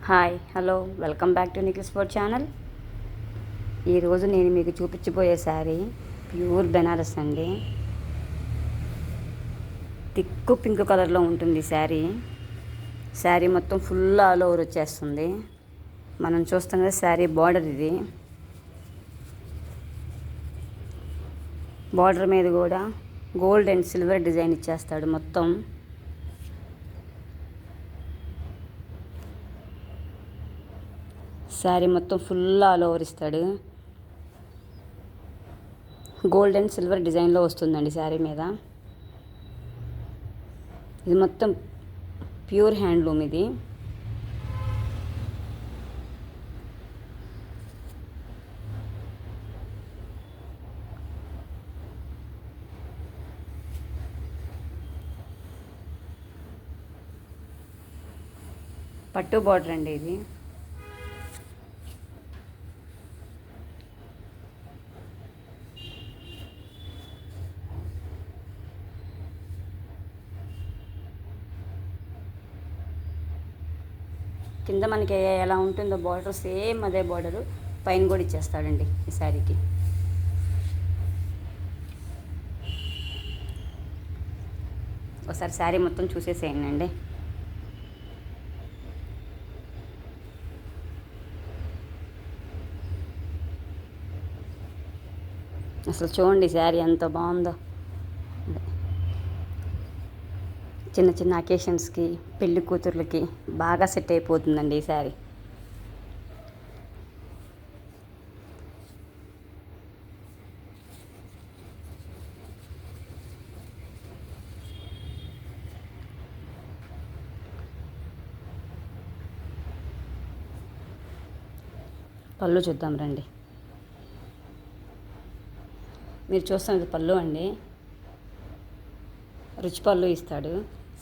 Hi hello welcome back to Nikhil sport channel. ఈరోజు నేను మీకు చూపించబోయే శారీ ప్యూర్ బెనారస్ అండి. థిక్ పింక్ కలర్లో ఉంటుంది శారీ. శారీ మొత్తం ఫుల్ ఆల్ ఓవర్ వచ్చేస్తుంది. మనం చూస్తున్నది శారీ బార్డర్. ఇది బార్డర్ మీద కూడా గోల్డ్ అండ్ సిల్వర్ డిజైన్ ఇచ్చేస్తాడు. మొత్తం శారీ మొత్తం ఫుల్ ఆల్ ఓవర్ ఇస్తాడు. గోల్డ్ అండ్ సిల్వర్ డిజైన్లో వస్తుందండి శారీ మీద. ఇది మొత్తం ప్యూర్ హ్యాండ్లూమ్. ఇది పట్టు బార్డర్ అండి. ఇది కింద మనకి ఎలా ఉంటుందో బార్డర్ సేమ్ అదే బార్డరు పైన కూడా ఇచ్చేస్తాడండి ఈ శారీకి. ఒకసారి శారీ మొత్తం చూసేసేయండి. అసలు చూడండి శారీ ఎంత బాగుందో. చిన్న చిన్న అకేషన్స్కి, పెళ్లి కూతుర్లకి బాగా సెట్ అయిపోతుందండి ఈ శారీ. పళ్ళు చూద్దాం రండి. మీరు చూస్తున్నది పళ్ళు అండి. రిచ్ పళ్ళు ఇస్తాడు.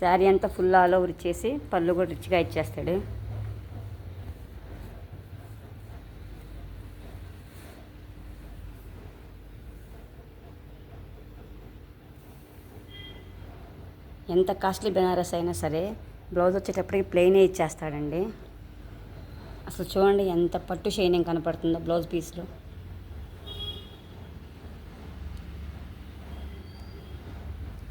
శారీ అంతా ఫుల్ ఆల్ ఓవర్ ఇచ్చేసి పళ్ళు కూడా రిచ్గా ఇచ్చేస్తాడు. ఎంత కాస్ట్లీ బెనారస్ అయినా సరే బ్లౌజ్ వచ్చేటప్పటికి ప్లెయినే ఇచ్చేస్తాడండి. అసలు చూడండి ఎంత పట్టు షైనింగ్ కనపడుతుందో బ్లౌజ్ పీస్లో.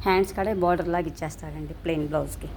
హ్యాండ్స్ కాడే బార్డర్ లాగా ఇచ్చేస్తాడండి ప్లెయిన్ బ్లౌజ్కి.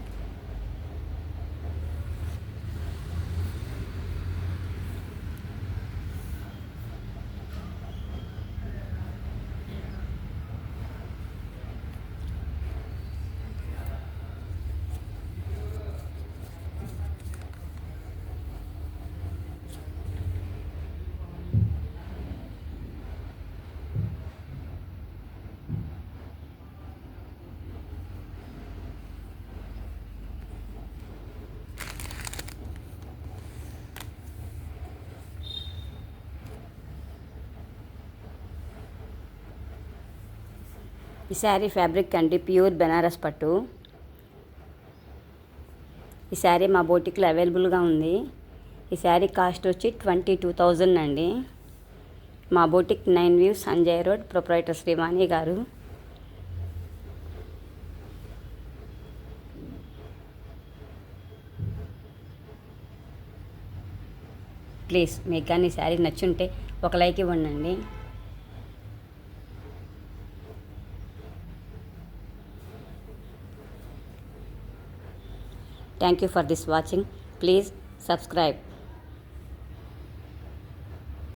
ఈ శారీ ఫ్యాబ్రిక్ అండి ప్యూర్ బెనారస్ పట్టు. ఈ శారీ మా బోటిక్లో అవైలబుల్గా ఉంది. ఈ శారీ కాస్ట్ వచ్చి 22,000 అండి. మా boutique 9 views Sanjay road, proprietor Srivani గారు. ప్లీజ్ మీకు కానీ శారీ నచ్చుంటే ఒక లైక్ ఇవ్వండి. Thank you for this watching. Please subscribe.